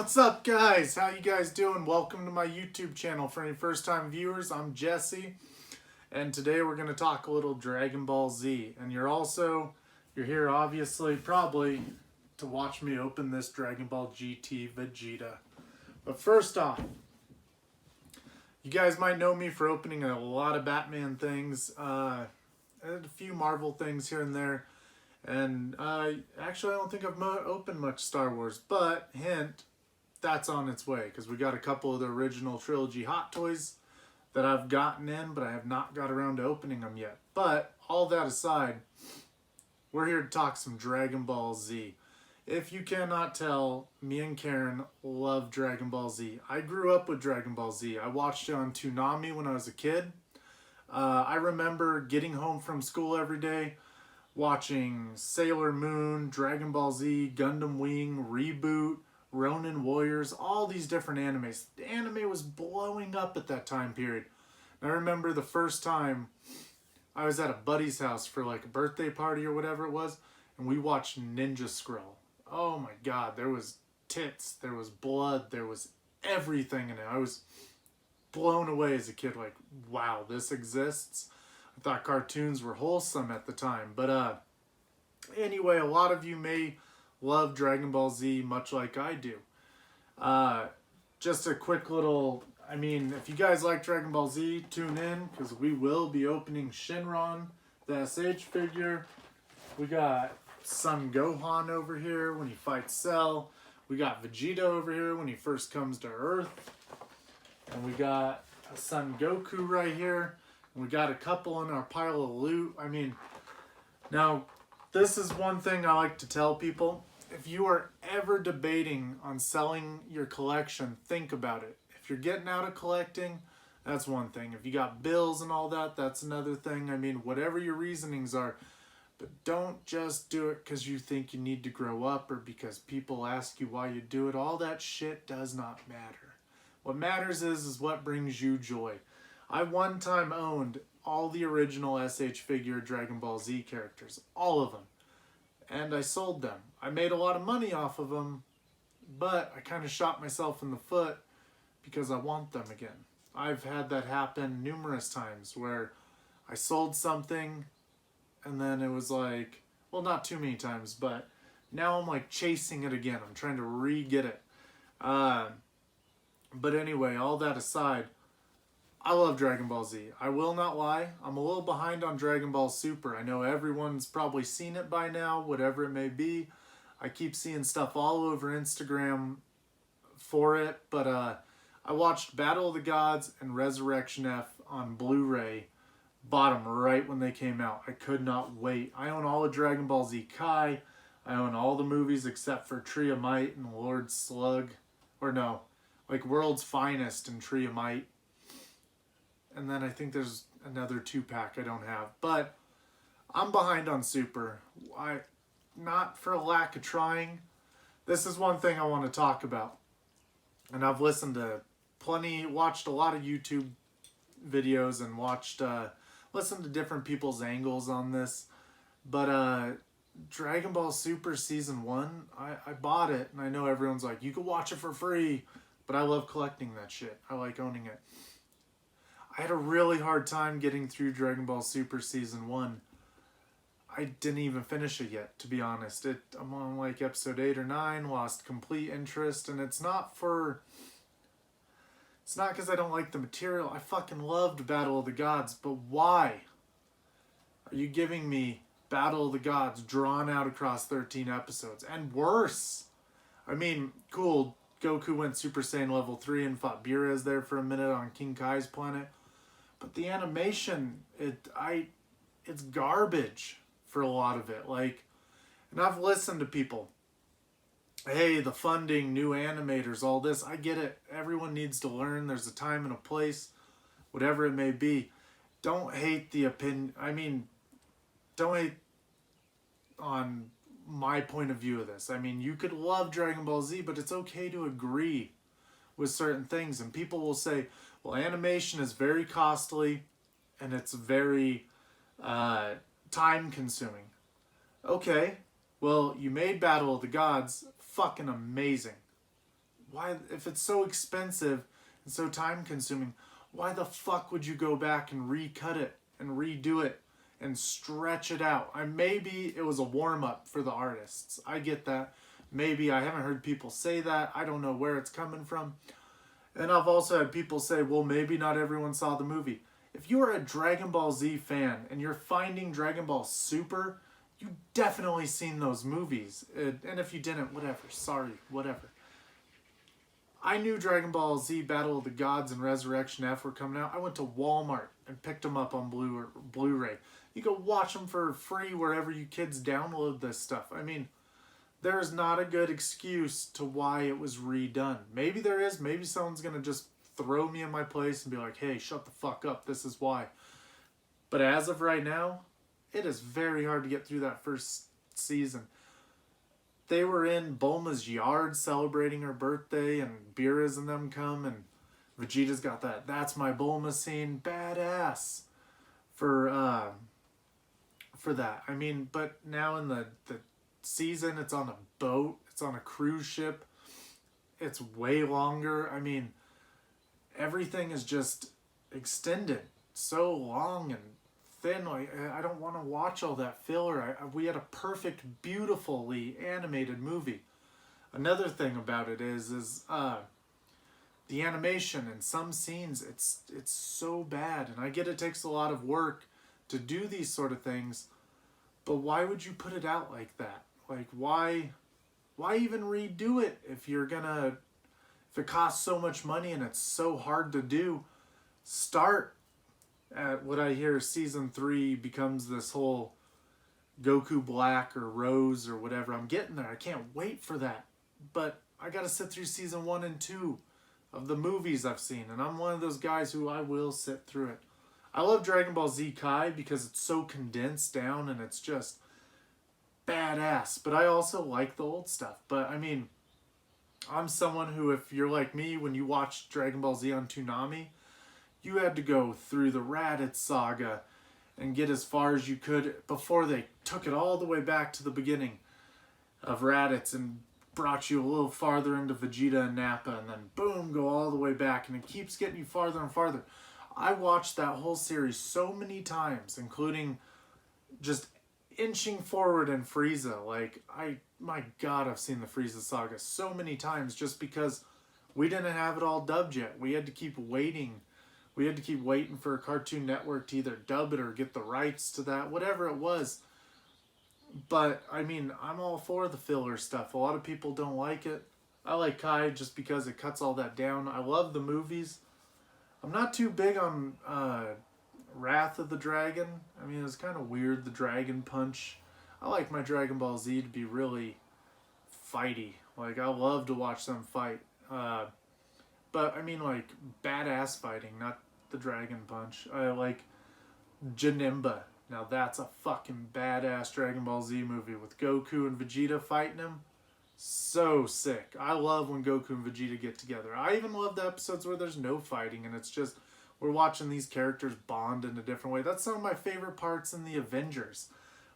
What's up, guys? How you guys doing? Welcome to my YouTube channel. For any first-time viewers, I'm Jesse, and today we're going to talk a little Dragon Ball Z. And you're here obviously probably to watch me open this Dragon Ball GT Vegeta. But first off, you guys might know me for opening a lot of Batman things, and a few Marvel things here and there. And actually, I don't think I've opened much Star Wars, but hint, that's on its way, because we got a couple of the original trilogy Hot Toys that I've gotten in, but I have not got around to opening them yet. But all that aside, we're here to talk some Dragon Ball Z. If you cannot tell, me and Karen love Dragon Ball Z. I grew up with Dragon Ball Z. I watched it on Toonami when I was a kid. I remember getting home from school every day, watching Sailor Moon, Dragon Ball Z, Gundam Wing, Reboot, Ronin Warriors, all these different animes. The anime was blowing up at that time period. And I remember the first time I was at a buddy's house for like a birthday party or whatever it was, and we watched Ninja Scroll. Oh my god, there was tits, there was blood, there was everything in it. I was blown away as a kid, like, wow, this exists. I thought cartoons were wholesome at the time. But anyway, a lot of you may love Dragon Ball Z much like I do. Just a quick little, if you guys like Dragon Ball Z, tune in, because we will be opening Shenron, the SH figure. We got Son Gohan over here when he fights Cell. We got Vegeta over here when he first comes to Earth. And we got Son Goku right here. And we got a couple in our pile of loot. Now, this is one thing I like to tell people. If you are ever debating on selling your collection, think about it. If you're getting out of collecting, that's one thing. If you got bills and all that, that's another thing. Whatever your reasonings are, but don't just do it because you think you need to grow up or because people ask you why you do it. All that shit does not matter. What matters is what brings you joy. I one time owned all the original SH figure Dragon Ball Z characters. All of them. And I sold them. I made a lot of money off of them, but I kind of shot myself in the foot because I want them again. I've had that happen numerous times where I sold something and then it was like, well, not too many times, but now I'm like chasing it again. I'm trying to re-get it. But anyway, all that aside, I love Dragon Ball Z. I will not lie, I'm a little behind on Dragon Ball Super. I know everyone's probably seen it by now, whatever it may be. I keep seeing stuff all over Instagram for it, but I watched Battle of the Gods and Resurrection F on Blu-ray. Bought them right when they came out. I could not wait. I own all of Dragon Ball Z Kai. I own all the movies except for Tree of Might and Lord Slug. Or no, like World's Finest and Tree of Might. And then I think there's another 2-pack I don't have. But I'm behind on Super. Not for a lack of trying. This is one thing I want to talk about. And I've listened to watched a lot of YouTube videos and listened to different people's angles on this. But Dragon Ball Super Season 1, I bought it. And I know everyone's like, you can watch it for free. But I love collecting that shit. I like owning it. I had a really hard time getting through Dragon Ball Super Season 1. I didn't even finish it yet, to be honest. I'm on like episode 8 or 9, lost complete interest, and it's not because I don't like the material. I fucking loved Battle of the Gods, but why are you giving me Battle of the Gods drawn out across 13 episodes? And worse. Cool, Goku went Super Saiyan level 3 and fought Beerus there for a minute on King Kai's planet. But the animation, it's garbage for a lot of it. And I've listened to people, hey, the funding, new animators, all this. I get it. Everyone needs to learn. There's a time and a place, whatever it may be. Don't hate the opinion. Don't hate on my point of view of this. You could love Dragon Ball Z, but it's okay to agree with certain things. And people will say, well, animation is very costly and it's very time consuming. Okay, well, you made Battle of the Gods fucking amazing. why, if it's so expensive and so time consuming, why the fuck would you go back and recut it and redo it and stretch it out? Maybe it was a warm-up for the artists. I get that. Maybe I haven't heard people say that. I don't know where it's coming from. And I've also had people say, well, maybe not everyone saw the movie. If you are a Dragon Ball Z fan and you're finding Dragon Ball Super, you definitely seen those movies. And if you didn't, whatever. Sorry, whatever. I knew Dragon Ball Z Battle of the Gods and Resurrection F were coming out. I went to Walmart and picked them up on Blu-ray. You go watch them for free wherever you kids download this stuff. I mean, there's not a good excuse to why it was redone. Maybe there is. Maybe someone's going to just throw me in my place and be like, hey, shut the fuck up. This is why. But as of right now, it is very hard to get through that first season. They were in Bulma's yard celebrating her birthday, and Beerus and them come, and Vegeta's got that "That's My Bulma" scene. Badass for that. I mean, but now in the season, it's on a boat, it's on a cruise ship, it's way longer. I mean, everything is just extended so long and thin. Like, I don't want to watch all that filler. We had a perfect, beautifully animated movie. Another thing about it is the animation in some scenes, it's so bad. And I get it takes a lot of work to do these sort of things, but why would you put it out like that? Like, why even redo it if it costs so much money and it's so hard to do? Start at what I hear season 3 becomes this whole Goku Black or Rose or whatever. I'm getting there. I can't wait for that. But I got to sit through season 1 and 2 of the movies I've seen. And I'm one of those guys who I will sit through it. I love Dragon Ball Z Kai because it's so condensed down and it's just badass. But I also like the old stuff. But I mean, I'm someone who, if you're like me, when you watched Dragon Ball Z on Toonami, you had to go through the Raditz saga and get as far as you could before they took it all the way back to the beginning of Raditz and brought you a little farther into Vegeta and Nappa, and then boom, go all the way back, and it keeps getting you farther and farther. I watched that whole series so many times, including just inching forward in Frieza. Like, my God, I've seen the Frieza saga so many times just because we didn't have it all dubbed yet. We had to keep waiting. We had to keep waiting for Cartoon Network to either dub it or get the rights to that, whatever it was. But, I mean, I'm all for the filler stuff. A lot of people don't like it. I like Kai just because it cuts all that down. I love the movies. I'm not too big on Wrath of the Dragon. I mean, it's kind of weird, the Dragon Punch. I like my Dragon Ball Z to be really fighty. Like, I love to watch them fight. But, I mean, like, badass fighting, not the Dragon Punch. I like Nimba. Now that's a fucking badass Dragon Ball Z movie with Goku and Vegeta fighting him. So sick. I love when Goku and Vegeta get together. I even love the episodes where there's no fighting and it's just we're watching these characters bond in a different way. That's some of my favorite parts in the Avengers.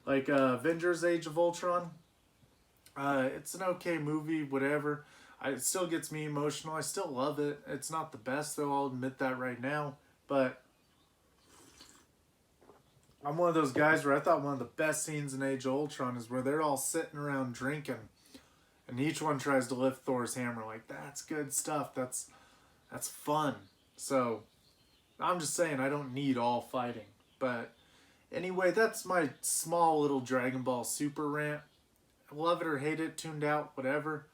Like Avengers Age of Ultron. It's an okay movie, whatever. It still gets me emotional. I still love it. It's not the best, though. I'll admit that right now. But I'm one of those guys where I thought one of the best scenes in Age of Ultron is where they're all sitting around drinking, and each one tries to lift Thor's hammer. Like, that's good stuff. That's fun. So I'm just saying I don't need all fighting. But anyway, that's my small little Dragon Ball Super rant. Love it or hate it, tuned out, whatever.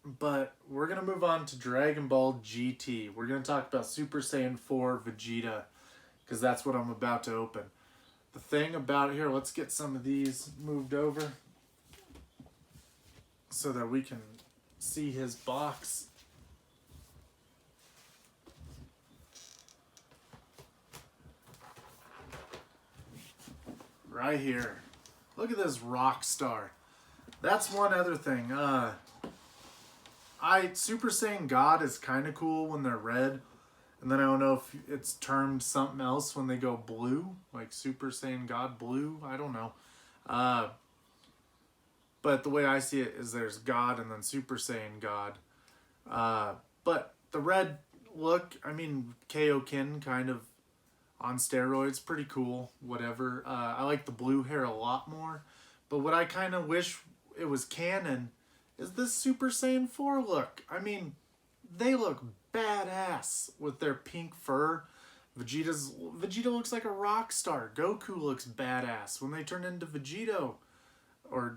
But we're going to move on to Dragon Ball GT. We're going to talk about Super Saiyan 4 Vegeta, because that's what I'm about to open. The thing about here, let's get some of these moved over so that we can see his box. Right here. Look at this rock star. That's one other thing. Super Saiyan God is kind of cool when they're red. And then I don't know if it's termed something else when they go blue. Like Super Saiyan God Blue. I don't know. But the way I see it is there's God and then Super Saiyan God. But the red look, I mean, Kaioken kind of on steroids, pretty cool, whatever. I like the blue hair a lot more. But what I kind of wish it was canon is this Super Saiyan 4 look. I mean, they look badass with their pink fur. Vegeta looks like a rock star. Goku looks badass when they turn into Vegito. Or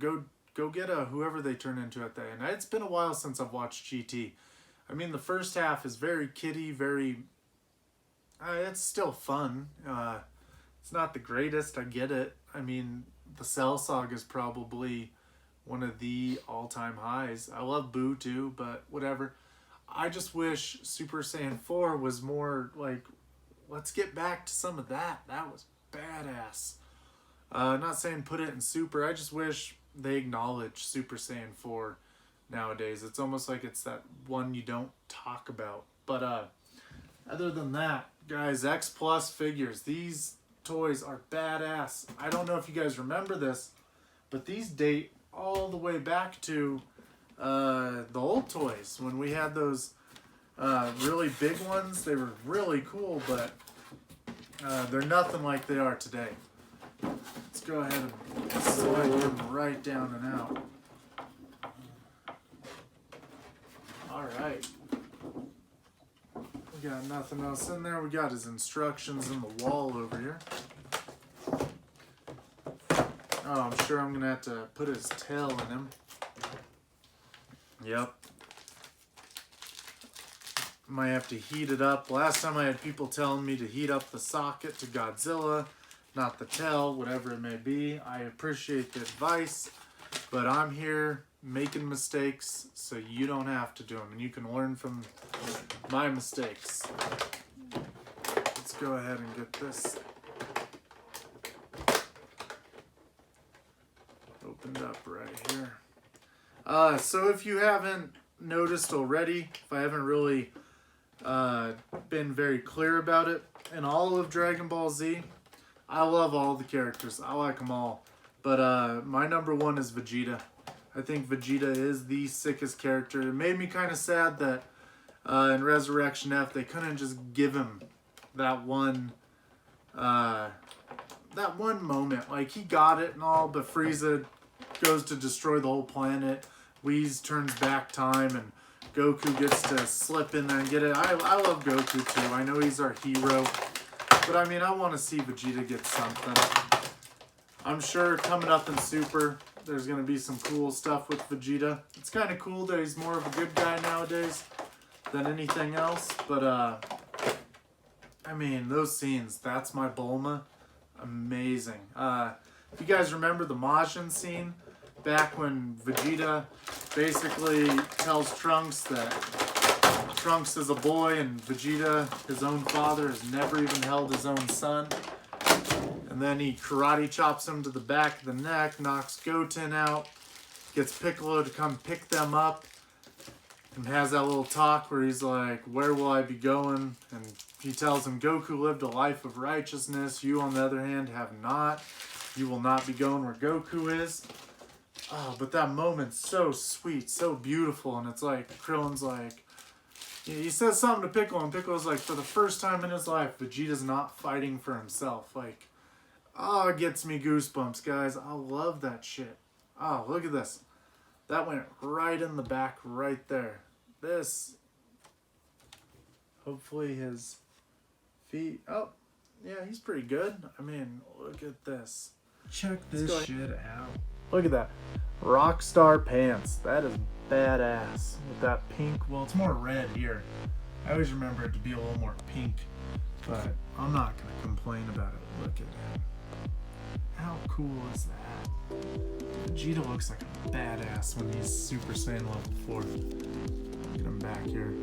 Gogeta, whoever they turn into at the end. It's been a while since I've watched GT. I mean, the first half is very kiddie, very... it's still fun. It's not the greatest, I get it. I mean, the Cell Saga is probably one of the all-time highs. I love Boo too, but whatever. I just wish Super Saiyan 4 was more like, let's get back to some of that. That was badass. Not saying put it in Super. I just wish they acknowledge Super Saiyan 4 nowadays. It's almost like it's that one you don't talk about. But other than that, guys, X Plus figures. These toys are badass. I don't know if you guys remember this, but these date all the way back to the old toys when we had those really big ones. They were really cool, but they're nothing like they are today. Let's go ahead and slide them right down and out. Alright. We got nothing else in there. We got his instructions in the wall over here. Oh, I'm sure I'm going to have to put his tail in him. Yep. Might have to heat it up. Last time I had people telling me to heat up the socket to Godzilla, not the tail, whatever it may be. I appreciate the advice, but I'm here making mistakes so you don't have to do them, and you can learn from my mistakes. Let's go ahead and get this opened up right here. So if you haven't noticed already, if I haven't really been very clear about it, in all of Dragon Ball Z, I love all the characters. I like them all. But my number one is Vegeta. I think Vegeta is the sickest character. It made me kind of sad that in Resurrection F they couldn't just give him that one moment. Like, he got it and all, but Frieza goes to destroy the whole planet. Whis turns back time, and Goku gets to slip in there and get it. I love Goku too. I know he's our hero. But I mean, I want to see Vegeta get something. I'm sure coming up in Super, there's going to be some cool stuff with Vegeta. It's kind of cool that he's more of a good guy nowadays than anything else. But, I mean, those scenes, that's my Bulma. Amazing. If you guys remember the Majin scene, back when Vegeta basically tells Trunks that Trunks is a boy and Vegeta, his own father, has never even held his own son. And then he karate chops him to the back of the neck, knocks Goten out, gets Piccolo to come pick them up, and has that little talk where he's like, where will I be going? And he tells him, Goku lived a life of righteousness. You, on the other hand, have not. You will not be going where Goku is. Oh, but that moment's so sweet, so beautiful. And it's like, Krillin's like, he says something to Piccolo, and Piccolo's like, for the first time in his life, Vegeta's not fighting for himself. Like, oh, it gets me goosebumps, guys. I love that shit. Oh, look at this. That went right in the back right there. This, hopefully his feet, oh, yeah, he's pretty good. I mean, look at this. Check this shit out. Look at that. Rockstar pants. That is badass. With that pink, well, it's more red here. I always remember it to be a little more pink, but I'm not going to complain about it. Look at him. How cool is that? Vegeta looks like a badass when he's Super Saiyan level 4. Look at him back here.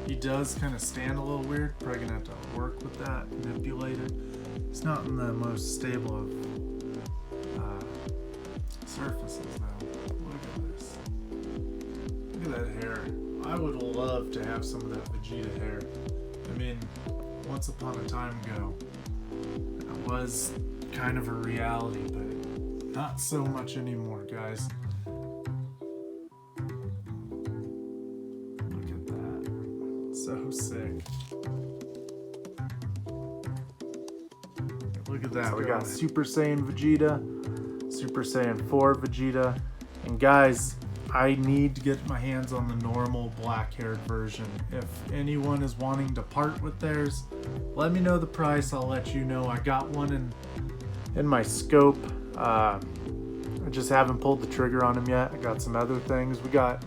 He does kind of stand a little weird. Probably going to have to work with that, manipulate it. He's not in the most stable of surfaces though. Look at this. Look at that hair. I would love to have some of that Vegeta hair. I mean, once upon a time ago, it was kind of a reality, but Not so much anymore, guys. Look at that. So sick. Look at that. We got Super Saiyan Vegeta, Super Saiyan 4 Vegeta. And guys, I need to get my hands on the normal black-haired version. If anyone is wanting to part with theirs, let me know the price. I'll let you know. I got one in my scope. I just haven't pulled the trigger on him yet. I got some other things. We got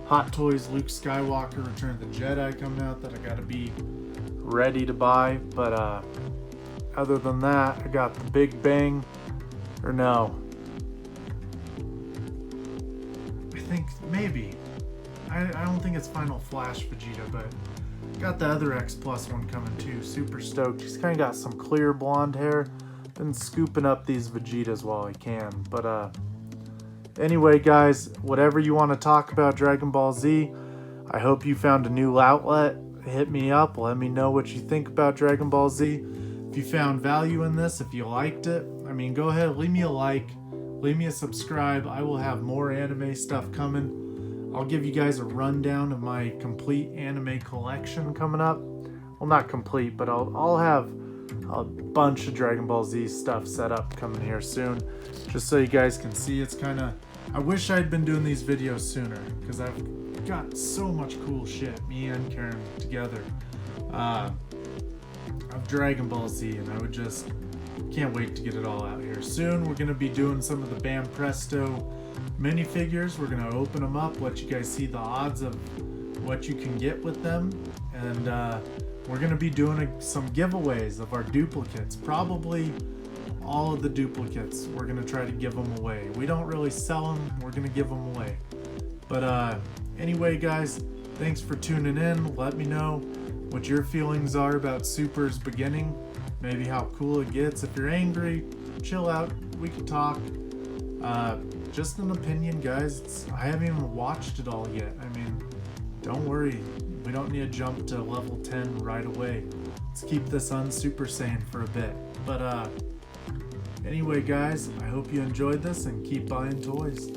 Hot Toys Luke Skywalker Return of the Jedi coming out that I gotta be ready to buy. But other than that, I got the Big Bang, or no, I think maybe. I don't think it's Final Flash Vegeta, but got the other X Plus one coming too. Super stoked. He's kind of got some clear blonde hair. Been scooping up these Vegetas while I can. But anyway, guys, whatever you want to talk about Dragon Ball Z, I hope you found a new outlet. Hit me up. Let me know what you think about Dragon Ball Z. If you found value in this, if you liked it, I mean, go ahead, leave me a like, leave me a subscribe. I will have more anime stuff coming. I'll give you guys a rundown of my complete anime collection coming up. Well, not complete, but I'll have a bunch of Dragon Ball Z stuff set up coming here soon, just so you guys can see. It's kind of, I wish I'd been doing these videos sooner, because I've got so much cool shit, me and Karen together, of Dragon Ball Z, and I would just can't wait to get it all out here soon. We're going to be doing some of the Bam Presto minifigures. We're going to open them up, let you guys see the odds of what you can get with them, and we're going to be doing some giveaways of our duplicates. Probably all of the duplicates. We're going to try to give them away. We don't really sell them. We're going to give them away. But anyway, guys, thanks for tuning in. Let me know what your feelings are about Super's beginning. Maybe how cool it gets. If you're angry, chill out. We can talk. Just an opinion, guys. I haven't even watched it all yet. I mean, don't worry. We don't need to jump to level 10 right away. Let's keep this on Super Saiyan for a bit. But anyway, guys, I hope you enjoyed this and keep buying toys.